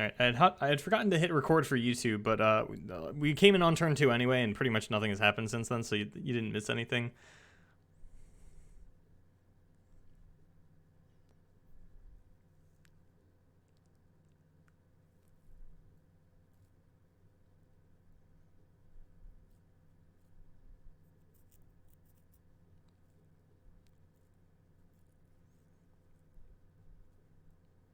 Alright, I had forgotten to hit record for YouTube, but we came in on turn 2 anyway, and pretty much nothing has happened since then, so you didn't miss anything.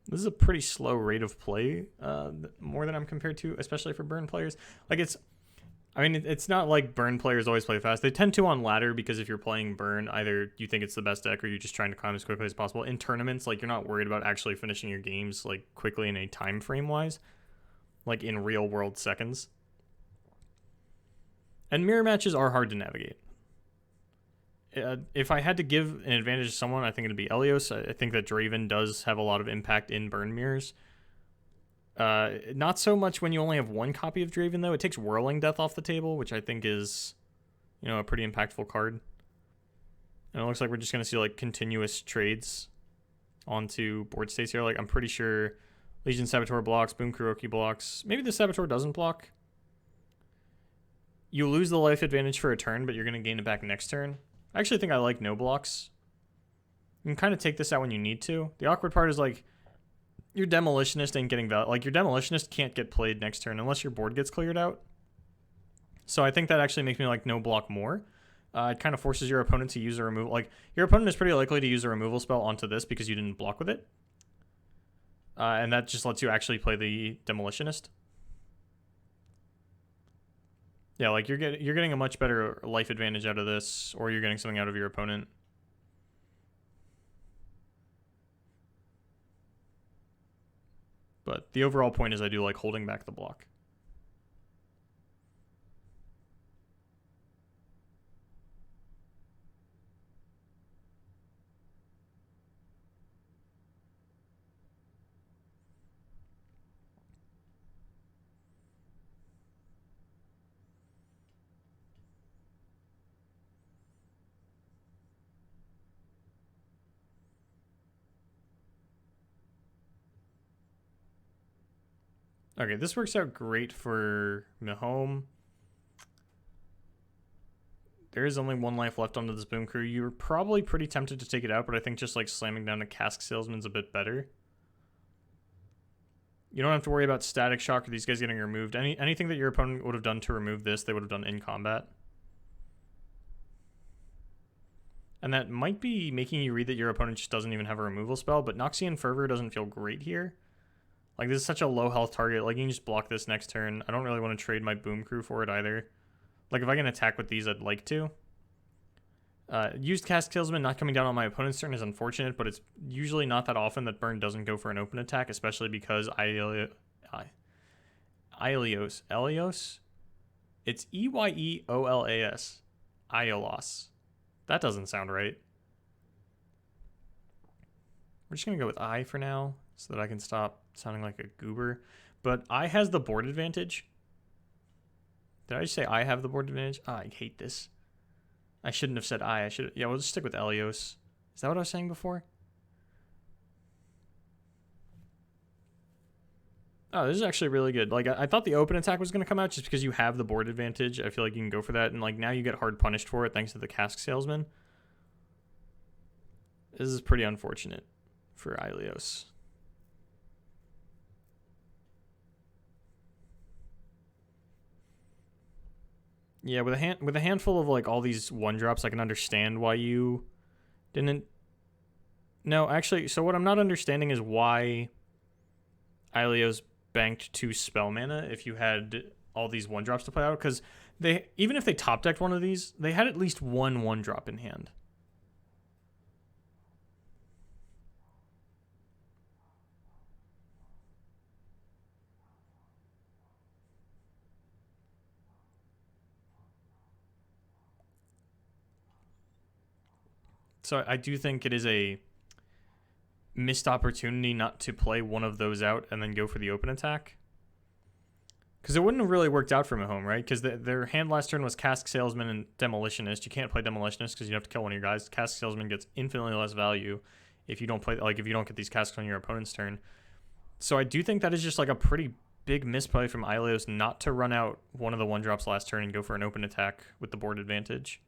This is a pretty slow rate of play, more than I'm compared to, especially for burn players. Like, it's not like burn players always play fast. They tend to on ladder, because if you're playing burn, either you think it's the best deck or you're just trying to climb as quickly as possible. In tournaments, like, you're not worried about actually finishing your games, like, quickly in a time frame wise, like in real world seconds. And mirror matches are hard to navigate. If I had to give an advantage to someone, I think it'd be Eyeolas. I think that Draven does have a lot of impact in burn mirrors. Not so much when you only have one copy of Draven, though. It takes Whirling Death off the table, which I think is, a pretty impactful card. And it looks like we're just going to see, like, continuous trades onto board states here. Like, I'm pretty sure Legion Saboteur blocks, Boom Kuroki blocks. Maybe the Saboteur doesn't block. You lose the life advantage for a turn, but you're going to gain it back next turn. I actually think I like no blocks. You can kind of take this out when you need to. The awkward part is, like, your Demolitionist ain't getting value. Like, your Demolitionist can't get played next turn unless your board gets cleared out. So I think that actually makes me like no block more. It kind of forces your opponent to use a removal. Like, your opponent is pretty likely to use a removal spell onto this because you didn't block with it. And that just lets you actually play the Demolitionist. Yeah, like, you're getting a much better life advantage out of this, or you're getting something out of your opponent. But the overall point is I do like holding back the block. Okay, this works out great for Mihomme. There is only one life left onto this Boom Crew. You're probably pretty tempted to take it out, but I think just like slamming down a Cask Salesman's a bit better. You don't have to worry about Static Shock or these guys getting removed. Anything that your opponent would have done to remove this, they would have done in combat. And that might be making you read that your opponent just doesn't even have a removal spell, but Noxian Fervor doesn't feel great here. Like, this is such a low health target. Like, you can just block this next turn. I don't really want to trade my Boom Crew for it either. Like, if I can attack with these, I'd like to. Used Cask Salesman not coming down on my opponent's turn is unfortunate, but it's usually not that often that Burn doesn't go for an open attack, especially because Eyeolas. It's Eyeolas. Eyeolas. That doesn't sound right. We're just going to go with I for now, so that I can stop sounding like a goober. But I has the board advantage. Did I just say I have the board advantage? Oh, I hate this. I shouldn't have said I should. Yeah, we'll just stick with Eyeolas. Is that what I was saying before? Oh, this is actually really good. Like, I thought the open attack was going to come out just because you have the board advantage. I feel like you can go for that. And, like, now you get hard punished for it thanks to the Cask Salesman. This is pretty unfortunate for Eyeolas. Yeah, with a handful of like all these 1-drops, I can understand why you didn't. No, actually, so what I'm not understanding is why Eyeolas banked 2 spell mana if you had all these 1-drops to play out, because they, even if they top decked one of these, they had at least one 1-drop in hand. So I do think it is a missed opportunity not to play one of those out and then go for the open attack. Because it wouldn't have really worked out for Mihomme, right? Because their hand last turn was Cask Salesman and Demolitionist. You can't play Demolitionist because you have to kill one of your guys. Cask Salesman gets infinitely less value if you don't play, like, if you don't get these casks on your opponent's turn. So I do think that is just like a pretty big misplay from Eyeolas not to run out one of the 1-drops last turn and go for an open attack with the board advantage.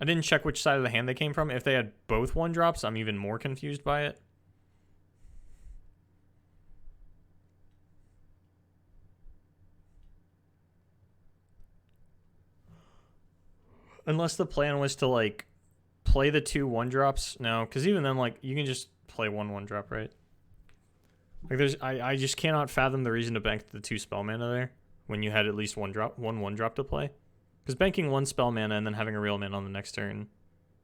I didn't check which side of the hand they came from. If they had both 1-drops, I'm even more confused by it. Unless the plan was to, like, play the 2 1-drops. No, because even then, like, you can just play 1-1-drop, right? Like, I just cannot fathom the reason to bank the 2 spell mana there when you had at least one 1-drop to play. Because banking 1 spell mana and then having a real mana on the next turn,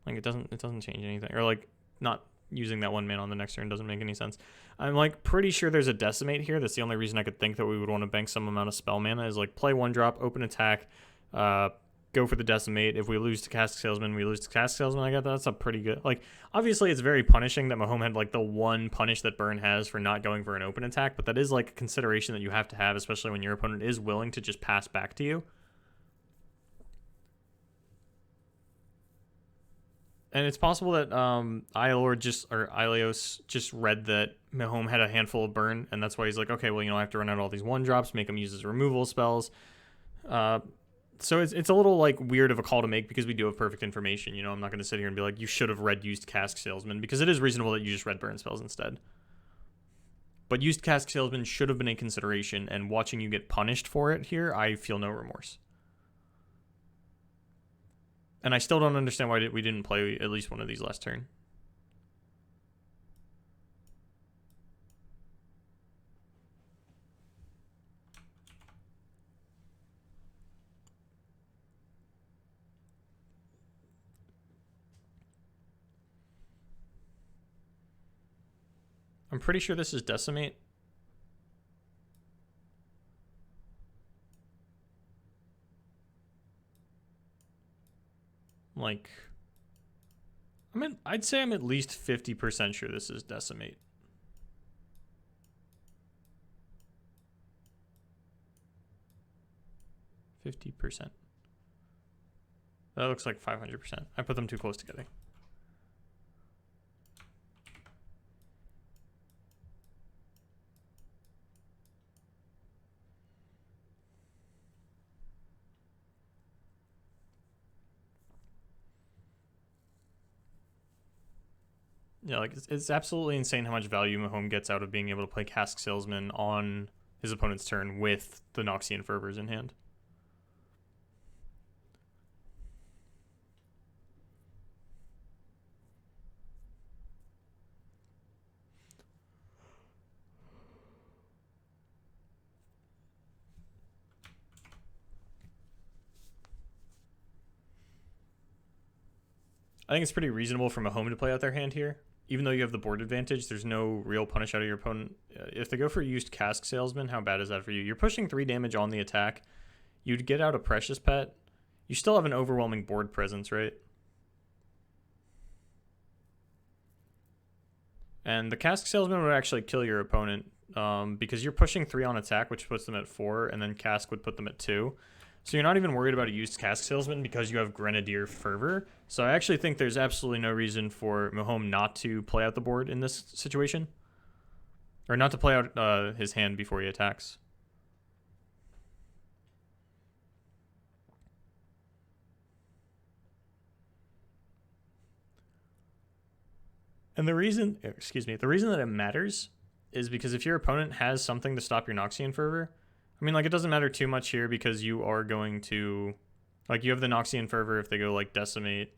like, it doesn't change anything. Or, like, not using that 1 mana on the next turn doesn't make any sense. I'm, like, pretty sure there's a decimate here. That's the only reason I could think that we would want to bank some amount of spell mana is, like, play 1-drop, open attack, go for the decimate. If we lose to Cask Salesman, we lose to Cask Salesman. I got that. That's a pretty good. Like, obviously, it's very punishing that Mihomme had, like, the one punish that Burn has for not going for an open attack, but that is, like, a consideration that you have to have, especially when your opponent is willing to just pass back to you. And it's possible that Eyeolas just read that Mihomme had a handful of Burn, and that's why he's like, okay, well, you know, I have to run out all these 1-drops, make him use his removal spells. So it's a little, like, weird of a call to make because we do have perfect information. You know, I'm not going to sit here and be like, you should have used Cask Salesman, because it is reasonable that you just read Burn spells instead. But used Cask Salesman should have been a consideration, and watching you get punished for it here, I feel no remorse. And I still don't understand why we didn't play at least one of these last turn. I'm pretty sure this is Decimate. Like, I'd say I'm at least 50% sure this is Decimate. %. That looks like 500%. I put them too close together. Yeah, like, it's absolutely insane how much value Mihomme gets out of being able to play Cask Salesman on his opponent's turn with the Noxian Fervors in hand. I think it's pretty reasonable for Mihomme to play out their hand here. Even though you have the board advantage, there's no real punish out of your opponent. If they go for used Cask Salesman, how bad is that for you? You're pushing 3 damage on the attack. You'd get out a Precious Pet. You still have an overwhelming board presence, right? And the Cask Salesman would actually kill your opponent because you're pushing 3 on attack, which puts them at 4, and then Cask would put them at 2. So you're not even worried about a used Cask Salesman because you have Grenadier Fervor. So I actually think there's absolutely no reason for Mihomme not to play out the board in this situation. Or not to play out his hand before he attacks. And the reason that it matters is because if your opponent has something to stop your Noxian Fervor, I mean, like, it doesn't matter too much here because you are going to, like, you have the Noxian Fervor if they go, like, Decimate,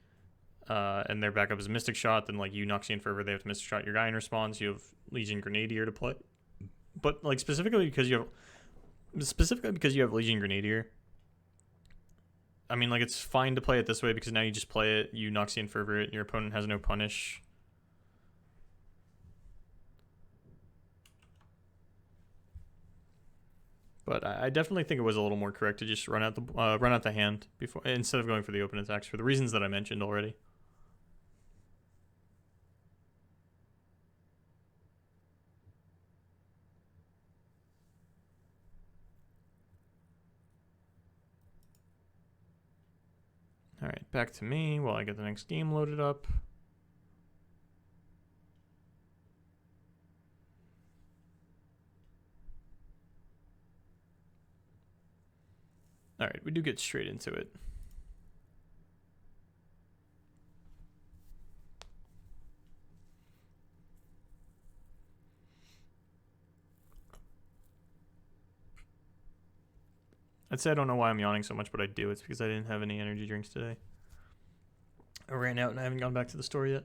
and their backup is Mystic Shot, then, like, you Noxian Fervor, they have to Mystic Shot your guy in response, you have Legion Grenadier to play. But, like, specifically because you have Legion Grenadier, I mean, like, it's fine to play it this way because now you just play it, you Noxian Fervor it, and your opponent has no punish. But I definitely think it was a little more correct to just run out the hand before instead of going for the open attacks for the reasons that I mentioned already. All right, back to me while I get the next game loaded up. Alright, we do get straight into it. I'd say I don't know why I'm yawning so much, but I do. It's because I didn't have any energy drinks today. I ran out and I haven't gone back to the store yet.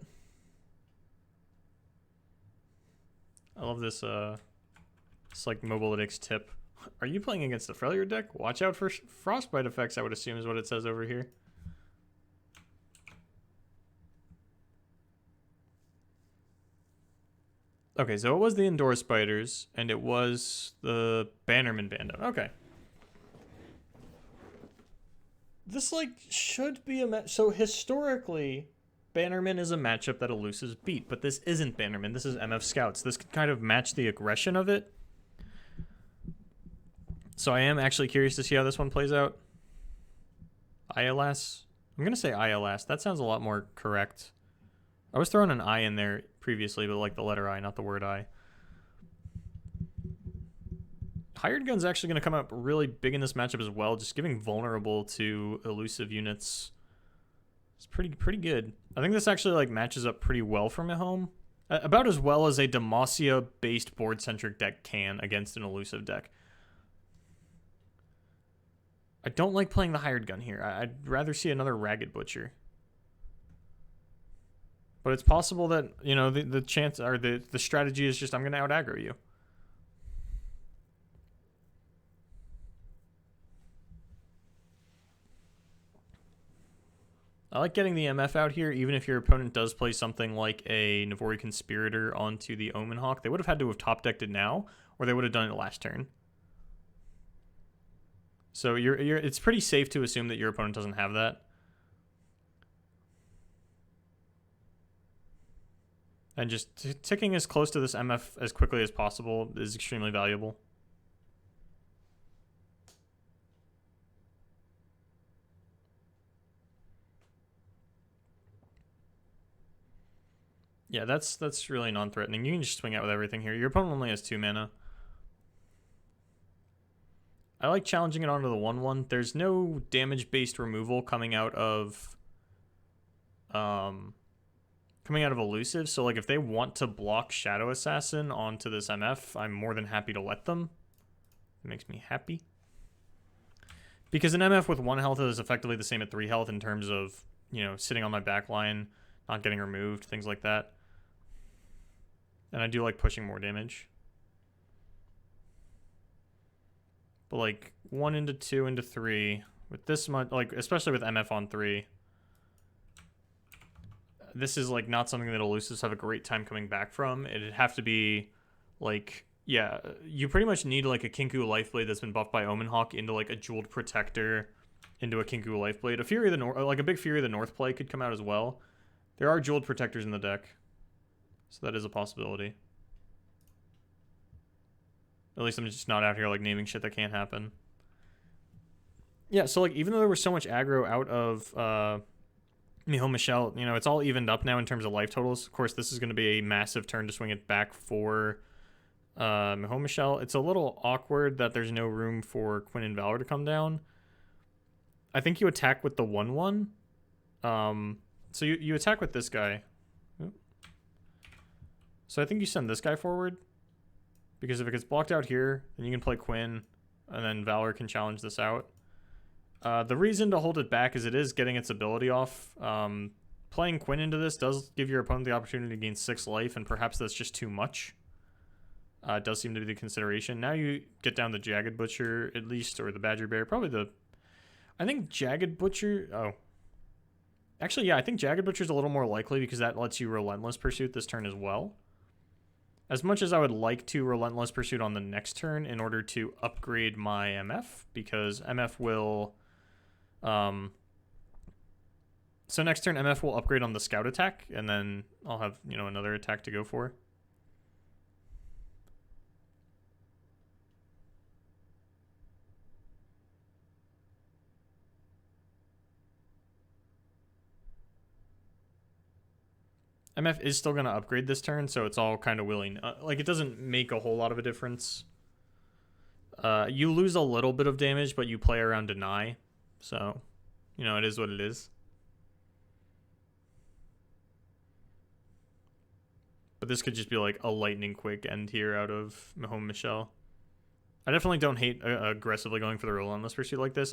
I love this, it's like Mobilytics tip. Are you playing against the Freljord deck? Watch out for frostbite effects, I would assume is what it says over here. Okay, so it was the Indoor Spiders, and it was the Bannerman Bando. Okay. This, like, should be a match. So, historically, Bannerman is a matchup that Elusives beat, but this isn't Bannerman. This is MF Scouts. This could kind of match the aggression of it. So, I am actually curious to see how this one plays out. Eyeolas. I'm going to say Eyeolas. That sounds a lot more correct. I was throwing an I in there previously, but like the letter I, not the word I. Hired Gun's actually going to come up really big in this matchup as well, just giving vulnerable to elusive units. It's pretty good. I think this actually like matches up pretty well for Mihomme. About as well as a Demacia-based board-centric deck can against an elusive deck. I don't like playing the Hired Gun here. I'd rather see another Ragged Butcher. But it's possible that, you know, the chance or the strategy is just I'm going to out-aggro you. I like getting the MF out here, even if your opponent does play something like a Navori Conspirator onto the Omen Hawk. They would have had to have top-decked it now, or they would have done it last turn. So it's pretty safe to assume that your opponent doesn't have that. And just ticking as close to this MF as quickly as possible is extremely valuable. Yeah, that's really non-threatening. You can just swing out with everything here. Your opponent only has 2 mana. I like challenging it onto the 1/1. There's no damage-based removal coming out of elusive. So like if they want to block Shadow Assassin onto this MF, I'm more than happy to let them. It makes me happy. Because an MF with 1 health is effectively the same at 3 health in terms of, you know, sitting on my back line, not getting removed, things like that. And I do like pushing more damage. But like 1 into 2 into 3 with this much, like especially with MF on 3, this is like not something that elusives have a great time coming back from. It'd have to be like, yeah, you pretty much need like a Kinku Lifeblade that's been buffed by Omen Hawk into like a Jeweled Protector into a Kinku Lifeblade. A Fury of the North, like a big Fury of the North play could come out as well. There are Jeweled Protectors in the deck, so that is a possibility. At least I'm just not out here like naming shit that can't happen. Yeah, so like even though there was so much aggro out of Mihomme Michel, you know, it's all evened up now in terms of life totals. Of course, this is going to be a massive turn to swing it back for Mihomme Michel. It's a little awkward that there's no room for Quinn and Valor to come down. I think you attack with the 1/1. So you attack with this guy. So I think you send this guy forward. Because if it gets blocked out here, then you can play Quinn, and then Valor can challenge this out. The reason to hold it back is it is getting its ability off. Playing Quinn into this does give your opponent the opportunity to gain 6 life, and perhaps that's just too much. It does seem to be the consideration. Now you get down the Jagged Butcher, at least, or the Badger Bear. Probably the... I think Jagged Butcher... Oh. Actually, yeah, I think Jagged Butcher is a little more likely because that lets you Relentless Pursuit this turn as well. As much as I would like to Relentless Pursuit on the next turn in order to upgrade my MF, because MF will... So next turn, MF will upgrade on the Scout attack, and then I'll have, you know, another attack to go for. MF is still going to upgrade this turn, so it's all kind of willing. Like, it doesn't make a whole lot of a difference. You lose a little bit of damage, but you play around deny. So, you know, it is what it is. But this could just be like a lightning quick end here out of Mihomme Michel. I definitely don't hate aggressively going for the relentless pursuit like this.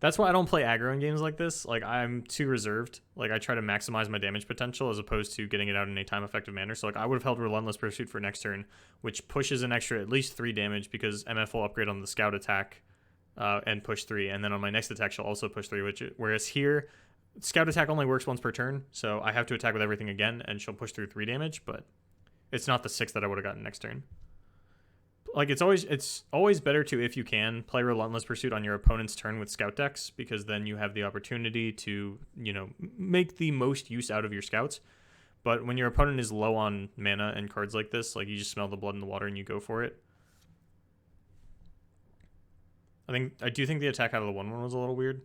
That's why I don't play aggro in games like this. Like, I'm too reserved. Like, I try to maximize my damage potential as opposed to getting it out in a time effective manner. So like, I would have held relentless pursuit for next turn, which pushes an extra at least 3 damage because MF will upgrade on the scout attack and push 3, and then on my next attack she'll also push 3. Whereas here, scout attack only works once per turn, so I have to attack with everything again, and she'll push through 3 damage. But it's not the 6 that I would have gotten next turn. Like, it's always better to, if you can, play Relentless Pursuit on your opponent's turn with scout decks, because then you have the opportunity to, you know, make the most use out of your scouts. But when your opponent is low on mana and cards like this, like, you just smell the blood in the water and you go for it. I do think the attack out of the 1/1 was a little weird.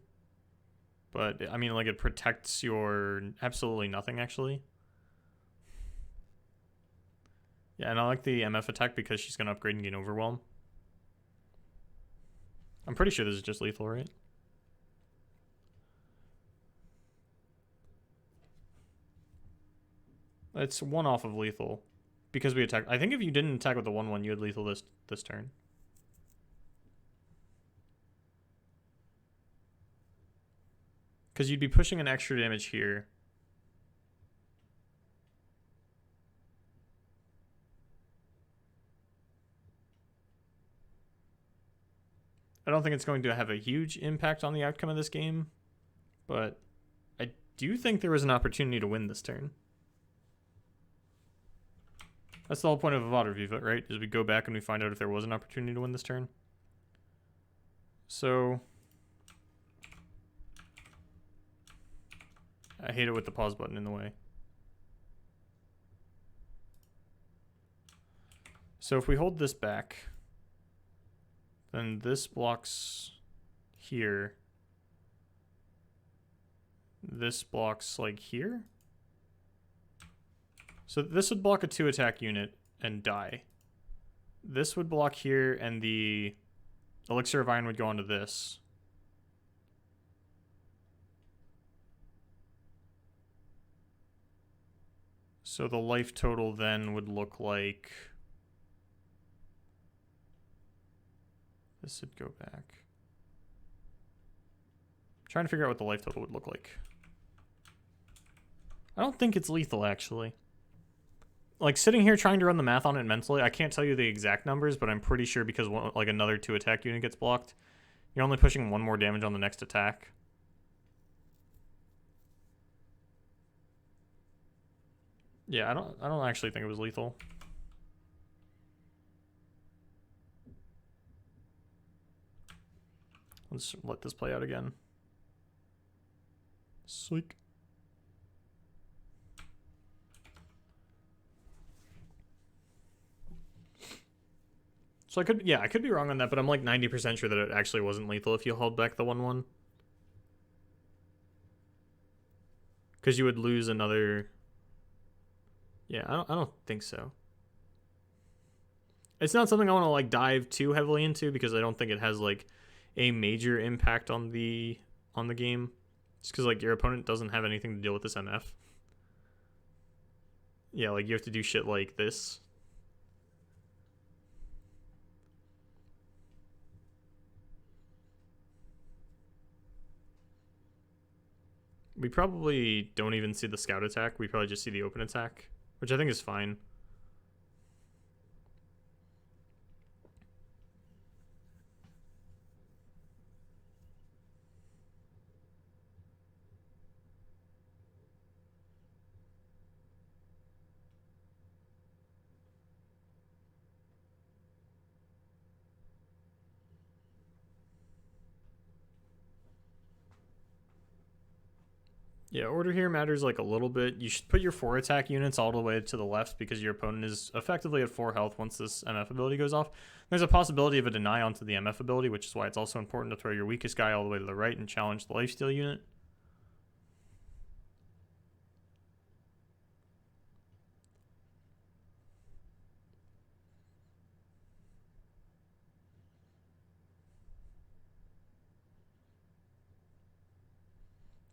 But, I mean, like, it protects your absolutely nothing, actually. Yeah, and I like the MF attack because she's going to upgrade and gain Overwhelm. I'm pretty sure this is just lethal, right? It's 1 off of lethal. Because we attack. I think if you didn't attack with the 1/1, you had lethal this turn. Because you'd be pushing an extra damage here. I don't think it's going to have a huge impact on the outcome of this game, but I do think there was an opportunity to win this turn. That's the whole point of a VOD review, right? Is we go back and we find out if there was an opportunity to win this turn. So I hate it with the pause button in the way. So if we hold this back, then this blocks here. This blocks like here. So this would block a 2 attack unit and die. This would block here, and the Elixir of Iron would go onto this. So the life total then would look like... This would go back. I'm trying to figure out what the life total would look like. I don't think it's lethal, actually. Like, sitting here trying to run the math on it mentally, I can't tell you the exact numbers, but I'm pretty sure because like another 2 attack unit gets blocked, you're only pushing 1 more damage on the next attack. Yeah, I don't actually think it was lethal. Let's let this play out again. Sweet. So I could be wrong on that, but I'm like 90% sure that it actually wasn't lethal if you held back the 1/1. Because you would lose another... Yeah, I don't think so. It's not something I want to like dive too heavily into because I don't think it has like a major impact on the game. Just because like your opponent doesn't have anything to deal with this MF. Yeah, like you have to do shit like this. We probably don't even see the scout attack. We probably just see the open attack, which I think is fine. Yeah, order here matters like a little bit. You should put your 4 attack units all the way to the left because your opponent is effectively at 4 health once this MF ability goes off. There's a possibility of a deny onto the MF ability, which is why it's also important to throw your weakest guy all the way to the right and challenge the lifesteal unit.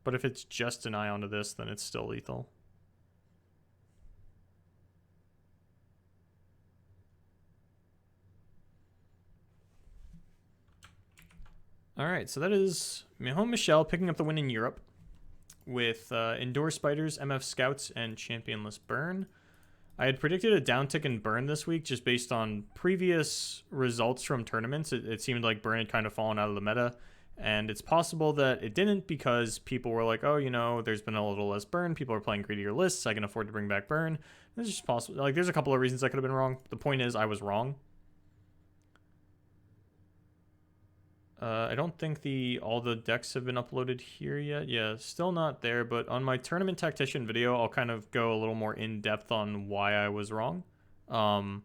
But if it's just an Ion to this, then it's still lethal. All right, so that is Mihomme Michel picking up the win in Europe with Indoor Spiders, MF Scouts, and Championless Burn. I had predicted a downtick in Burn this week just based on previous results from tournaments. It seemed like Burn had kind of fallen out of the meta, and it's possible that it didn't because people were like, oh, you know, there's been a little less Burn. People are playing greedier lists. I can afford to bring back Burn. It's just possible. Like, there's a couple of reasons I could have been wrong. The point is, I was wrong. I don't think all the decks have been uploaded here yet. Yeah, still not there, but on my Tournament Tactician video, I'll kind of go a little more in-depth on why I was wrong. And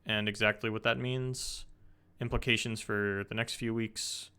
exactly what that means. Implications for the next few weeks.